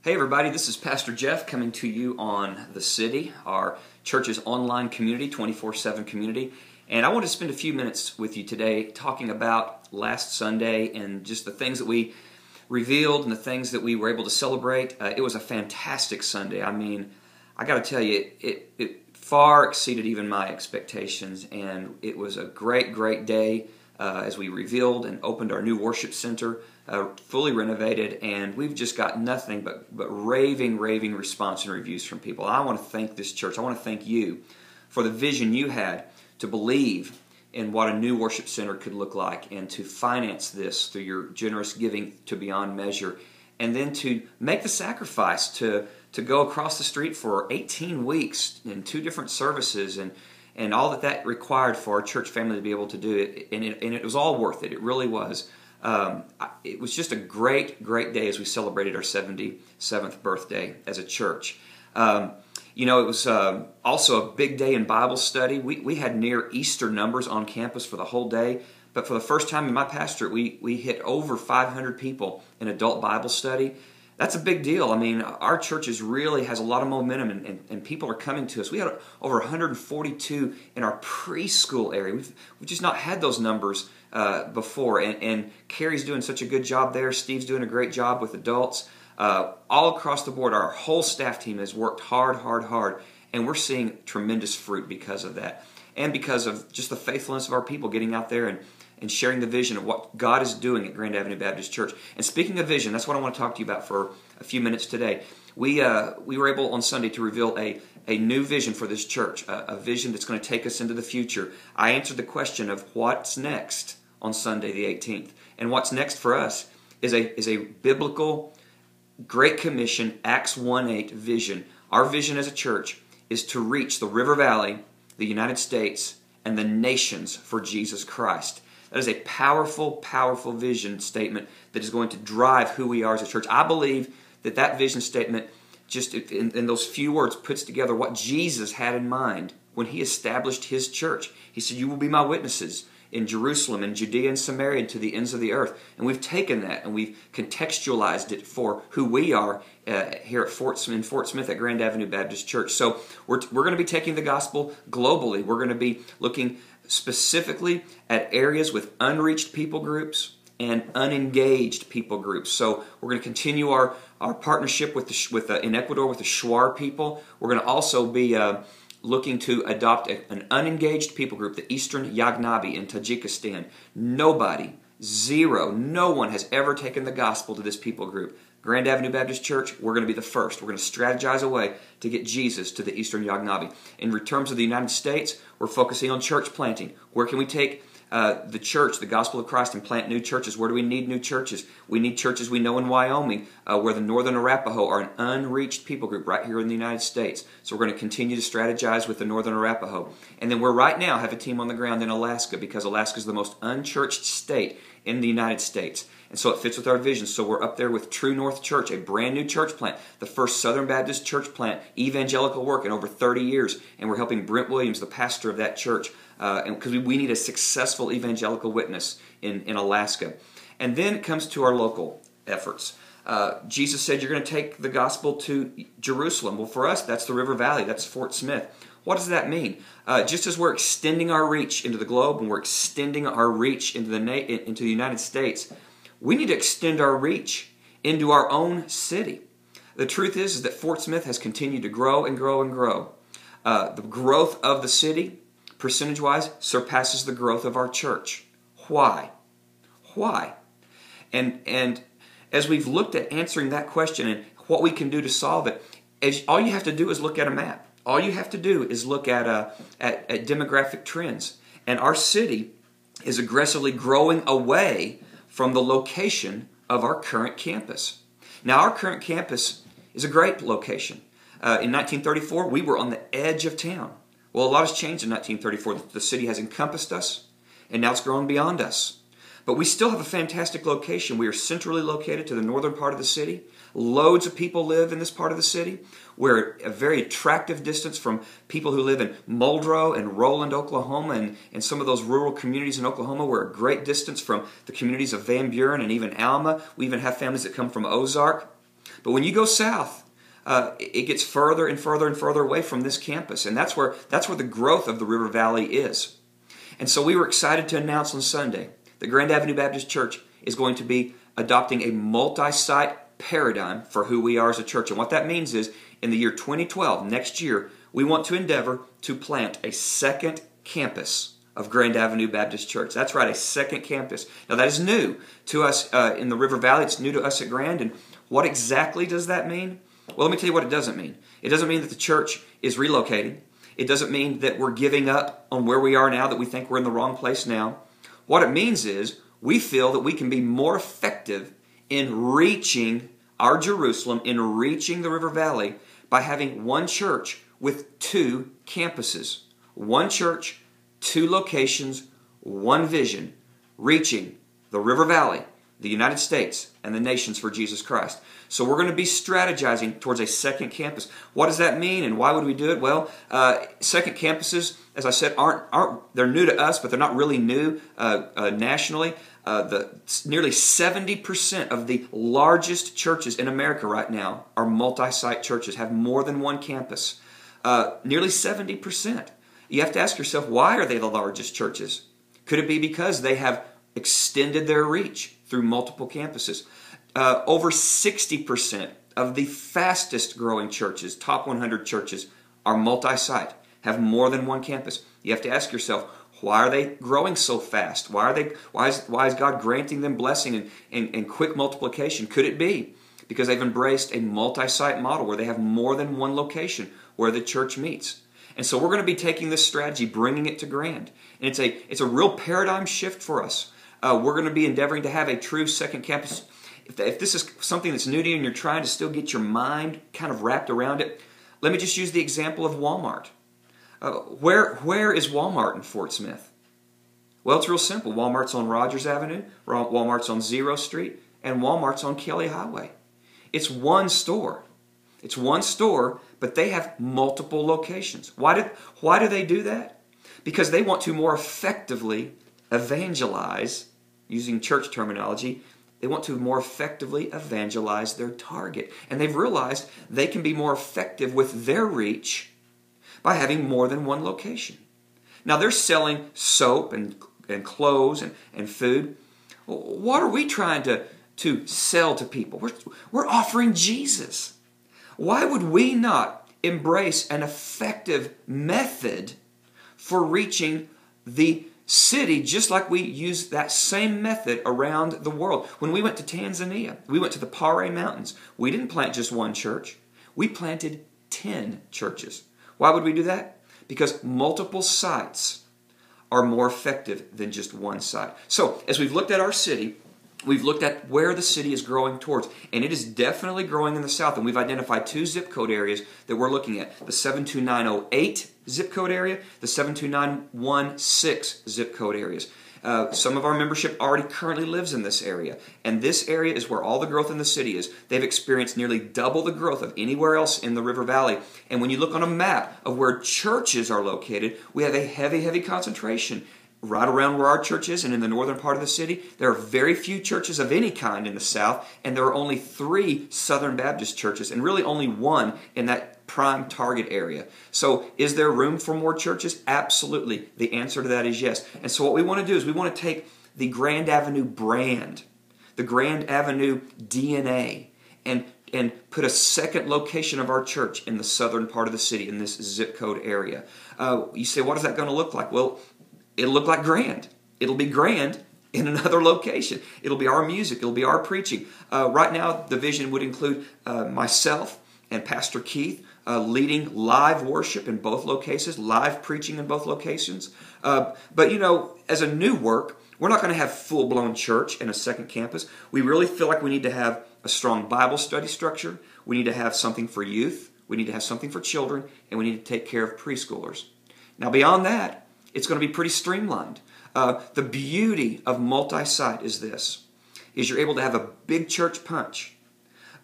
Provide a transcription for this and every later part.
Hey everybody, this is Pastor Jeff coming to you on The City, our church's online community, 24/7 community. And I want to spend a few minutes with you today talking about last Sunday and just the things that we revealed and the things that we were able to celebrate. It was a fantastic Sunday. I mean, I got to tell you, it far exceeded even my expectations, and it was a great day as we revealed and opened our new worship center, fully renovated, and we've just got nothing but raving response and reviews from people. I want to thank this church. I want to thank you for the vision you had to believe in what a new worship center could look like and to finance this through your generous giving to beyond measure, and then to make the sacrifice to go across the street for 18 weeks in 2 different services and all that required for our church family to be able to do it, and it was all worth it. It really was. It was just a great day as we celebrated our 77th birthday as a church. It was also a big day in Bible study. We had near Easter numbers on campus for the whole day, but for the first time in my pastorate, we hit over 500 people in adult Bible study. That's a big deal. I mean, our church really has a lot of momentum, and people are coming to us. We had over 142 in our preschool area. We've just not had those numbers before, and Carrie's doing such a good job there. Steve's doing a great job with adults. All across the board, our whole staff team has worked hard, and we're seeing tremendous fruit because of that, and because of just the faithfulness of our people getting out there and sharing the vision of what God is doing at Grand Avenue Baptist Church. And speaking of vision, that's what I want to talk to you about for a few minutes today. We were able on Sunday to reveal a new vision for this church, a vision that's going to take us into the future. I answered the question of what's next on Sunday the 18th. And what's next for us is a biblical Great Commission, Acts 1:8 vision. Our vision as a church is to reach the River Valley, the United States, and the nations for Jesus Christ. That is a powerful vision statement that is going to drive who we are as a church. I believe that vision statement, just in those few words, puts together what Jesus had in mind when He established His church. He said, "You will be my witnesses in Jerusalem and Judea and Samaria and to the ends of the earth." And we've taken that and we've contextualized it for who we are here at Fort Smith at Grand Avenue Baptist Church. So we're going to be taking the gospel globally. We're going to be looking specifically at areas with unreached people groups and unengaged people groups. So we're going to continue our partnership in Ecuador with the Shuar people. We're going to also be looking to adopt an unengaged people group, the Eastern Yagnabi in Tajikistan. No one has ever taken the gospel to this people group. Grand Avenue Baptist Church, we're going to be the first. We're going to strategize a way to get Jesus to the Eastern Yagnabi. In terms of the United States, we're focusing on church planting. Where can we take the church, the gospel of Christ, and plant new churches? Where do we need new churches? We need churches we know in Wyoming, where the Northern Arapaho are an unreached people group right here in the United States. So we're going to continue to strategize with the Northern Arapaho. And then we're right now have a team on the ground in Alaska, because Alaska is the most unchurched state in the United States. And so it fits with our vision. So we're up there with True North Church, a brand new church plant, the first Southern Baptist church plant, evangelical work in over 30 years. And we're helping Brent Williams, the pastor of that church, and because we need a successful evangelical witness in Alaska. And then it comes to our local efforts. Jesus said you're going to take the gospel to Jerusalem. Well, for us, that's the River Valley. That's Fort Smith. What does that mean? Just as we're extending our reach into the globe and we're extending our reach into the United States, we need to extend our reach into our own city. The truth is that Fort Smith has continued to grow and grow. The growth of the city, percentage-wise, surpasses the growth of our church. Why? And as we've looked at answering that question and what we can do to solve it, all you have to do is look at a map. All you have to do is look at demographic trends. And our city is aggressively growing away from the location of our current campus. Now, our current campus is a great location. In 1934, we were on the edge of town. Well, a lot has changed in 1934. The city has encompassed us, and now it's grown beyond us. But we still have a fantastic location. We are centrally located to the northern part of the city. Loads of people live in this part of the city. We're a very attractive distance from people who live in Muldrow and Roland, Oklahoma, and some of those rural communities in Oklahoma. We're a great distance from the communities of Van Buren and even Alma. We even have families that come from Ozark. But when you go south, it gets further and further and further away from this campus, and that's where the growth of the River Valley is. And so we were excited to announce on Sunday that Grand Avenue Baptist Church is going to be adopting a multi-site paradigm for who we are as a church. And what that means is, in the year 2012, next year, we want to endeavor to plant a second campus of Grand Avenue Baptist Church. That's right, a second campus. Now that is new to us in the River Valley. It's new to us at Grand. And what exactly does that mean? Well, let me tell you what it doesn't mean. It doesn't mean that the church is relocating. It doesn't mean that we're giving up on where we are now, that we think we're in the wrong place now. What it means is we feel that we can be more effective in reaching our Jerusalem, in reaching the River Valley, by having one church with two campuses. One church, two locations, one vision, reaching the River Valley, the United States, and the nations for Jesus Christ. So we're going to be strategizing towards a second campus. What does that mean, and why would we do it? Well, second campuses, as I said, they're new to us, but they're not really new nationally. Nearly 70% of the largest churches in America right now are multi-site churches, have more than one campus. Nearly 70%. You have to ask yourself, why are they the largest churches? Could it be because they have extended their reach through multiple campuses? Over 60% of the fastest growing churches, top 100 churches, are multi-site, have more than one campus. You have to ask yourself, why are they growing so fast? Why is God granting them blessing and quick multiplication? Could it be because they've embraced a multi-site model where they have more than one location where the church meets? And so we're going to be taking this strategy, bringing it to Grand. And it's a real paradigm shift for us. We're going to be endeavoring to have a true second campus. If this is something that's new to you and you're trying to still get your mind kind of wrapped around it, let me just use the example of Walmart. Where is Walmart in Fort Smith? Well, it's real simple. Walmart's on Rogers Avenue, Walmart's on Zero Street, and Walmart's on Kelly Highway. It's one store. It's one store, but they have multiple locations. Why do they do that? Because they want to more effectively evangelize, using church terminology. They want to more effectively evangelize their target. And they've realized they can be more effective with their reach by having more than one location. Now they're selling soap and clothes and food. What are we trying to sell to people? We're offering Jesus. Why would we not embrace an effective method for reaching the city, just like we use that same method around the world? When we went to Tanzania, we went to the Pare Mountains. We didn't plant just one church. We planted 10 churches. Why would we do that? Because multiple sites are more effective than just one site. So, as we've looked at our city, we've looked at where the city is growing towards, and it is definitely growing in the south, and we've identified two zip code areas that we're looking at. The 72908 zip code area, the 72916 zip code areas. Some of our membership already currently lives in this area, and this area is where all the growth in the city is. They've experienced nearly double the growth of anywhere else in the River Valley, and when you look on a map of where churches are located, we have a heavy concentration right around where our church is, and in the northern part of the city. There are very few churches of any kind in the south, and there are only 3 Southern Baptist churches, and really only 1 in that prime target area. So is there room for more churches? Absolutely. The answer to that is yes. And so what we want to do is we want to take the Grand Avenue brand, the Grand Avenue DNA, and put a second location of our church in the southern part of the city, in this zip code area. You say, what is that going to look like? Well, it'll look like Grand. It'll be Grand in another location. It'll be our music. It'll be our preaching. Right now, the vision would include myself and Pastor Keith leading live worship in both locations, live preaching in both locations. But, you know, as a new work, we're not going to have full-blown church in a second campus. We really feel like we need to have a strong Bible study structure. We need to have something for youth. We need to have something for children. And we need to take care of preschoolers. Now, beyond that, it's going to be pretty streamlined. The beauty of multi-site is this, is you're able to have a big church punch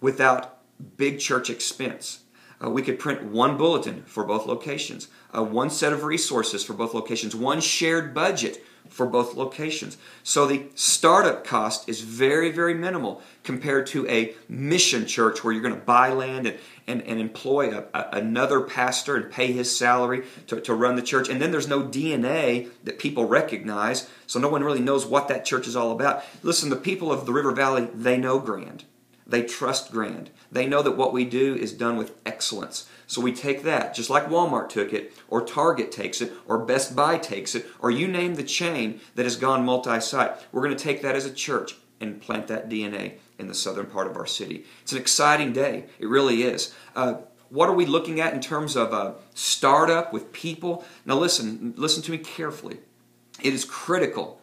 without big church expense. We could print one bulletin for both locations, one set of resources for both locations, one shared budget for both locations. So the startup cost is very, very minimal compared to a mission church where you're going to buy land and employ another pastor and pay his salary to run the church. And then there's no DNA that people recognize, so no one really knows what that church is all about. Listen, the people of the River Valley, they know Grand. They trust Grand. They know that what we do is done with excellence. So we take that, just like Walmart took it, or Target takes it, or Best Buy takes it, or you name the chain that has gone multi-site. We're going to take that as a church and plant that DNA in the southern part of our city. It's an exciting day. It really is. What are we looking at in terms of a startup with people? Now listen to me carefully. It is critical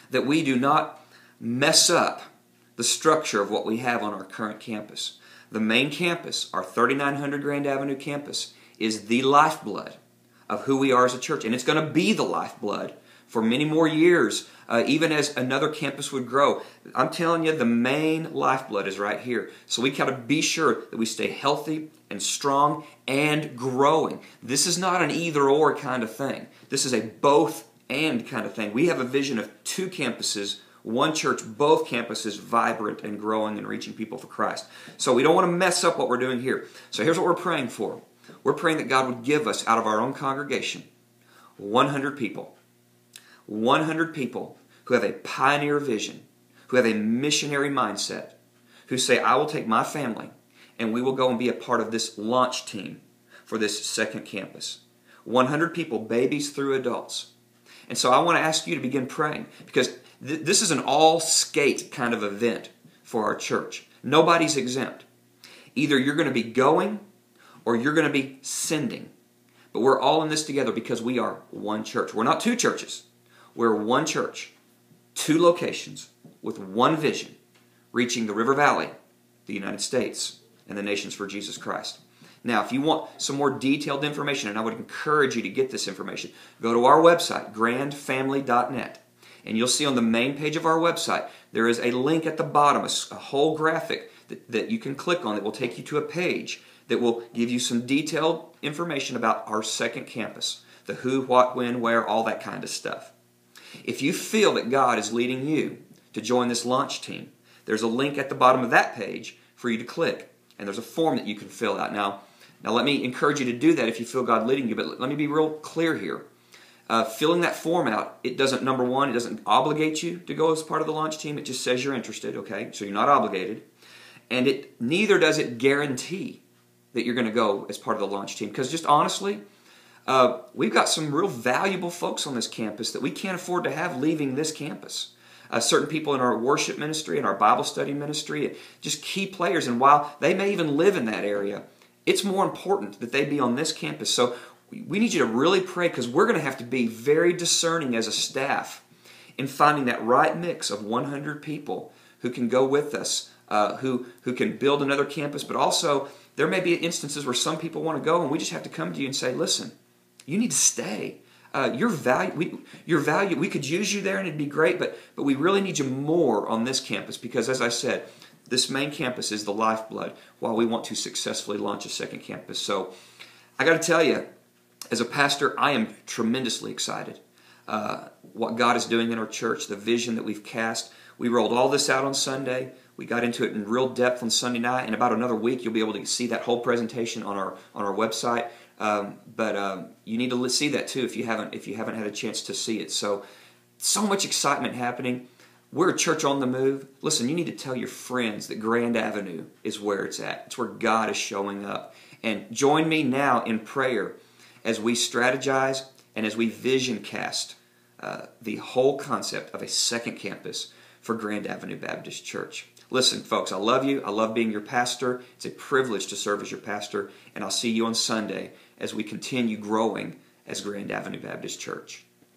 that we do not mess up the structure of what we have on our current campus. The main campus, our 3900 Grand Avenue campus, is the lifeblood of who we are as a church. And it's going to be the lifeblood for many more years, even as another campus would grow. I'm telling you, the main lifeblood is right here. So we got to be sure that we stay healthy and strong and growing. This is not an either-or kind of thing. This is a both-and kind of thing. We have a vision of two campuses, one church, both campuses vibrant and growing and reaching people for Christ. So we don't want to mess up what we're doing here. So here's what we're praying for. We're praying that God would give us, out of our own congregation, 100 people. 100 people who have a pioneer vision, who have a missionary mindset, who say, I will take my family and we will go and be a part of this launch team for this second campus. 100 people, babies through adults. And so I want to ask you to begin praying, because this is an all-skate kind of event for our church. Nobody's exempt. Either you're going to be going or you're going to be sending. But we're all in this together because we are one church. We're not two churches. We're one church, two locations with one vision, reaching the River Valley, the United States, and the nations for Jesus Christ. Now, if you want some more detailed information, and I would encourage you to get this information, go to our website, grandfamily.net. And you'll see on the main page of our website, there is a link at the bottom, a whole graphic that you can click on that will take you to a page that will give you some detailed information about our second campus. The who, what, when, where, all that kind of stuff. If you feel that God is leading you to join this launch team, there's a link at the bottom of that page for you to click. And there's a form that you can fill out. Now let me encourage you to do that if you feel God leading you, but let me be real clear here. Filling that form out, it doesn't, number one, it doesn't obligate you to go as part of the launch team. It just says you're interested, okay? So you're not obligated. And neither does it guarantee that you're going to go as part of the launch team. Because just honestly, we've got some real valuable folks on this campus that we can't afford to have leaving this campus. Certain people in our worship ministry and our Bible study ministry, just key players. And while they may even live in that area, it's more important that they be on this campus. So we need you to really pray, because we're going to have to be very discerning as a staff in finding that right mix of 100 people who can go with us, who can build another campus, but also there may be instances where some people want to go and we just have to come to you and say, listen, you need to stay. Your value, we could use you there and it'd be great, but we really need you more on this campus, because as I said, this main campus is the lifeblood while we want to successfully launch a second campus. So I got to tell you, as a pastor, I am tremendously excited what God is doing in our church, the vision that we've cast. We rolled all this out on Sunday. We got into it in real depth on Sunday night. In about another week, you'll be able to see that whole presentation on our website. But you need to see that too if you haven't had a chance to see it. So much excitement happening. We're a church on the move. Listen, you need to tell your friends that Grand Avenue is where it's at. It's where God is showing up. And join me now in prayer as we strategize and as we vision cast the whole concept of a second campus for Grand Avenue Baptist Church. Listen, folks, I love you. I love being your pastor. It's a privilege to serve as your pastor. And I'll see you on Sunday as we continue growing as Grand Avenue Baptist Church.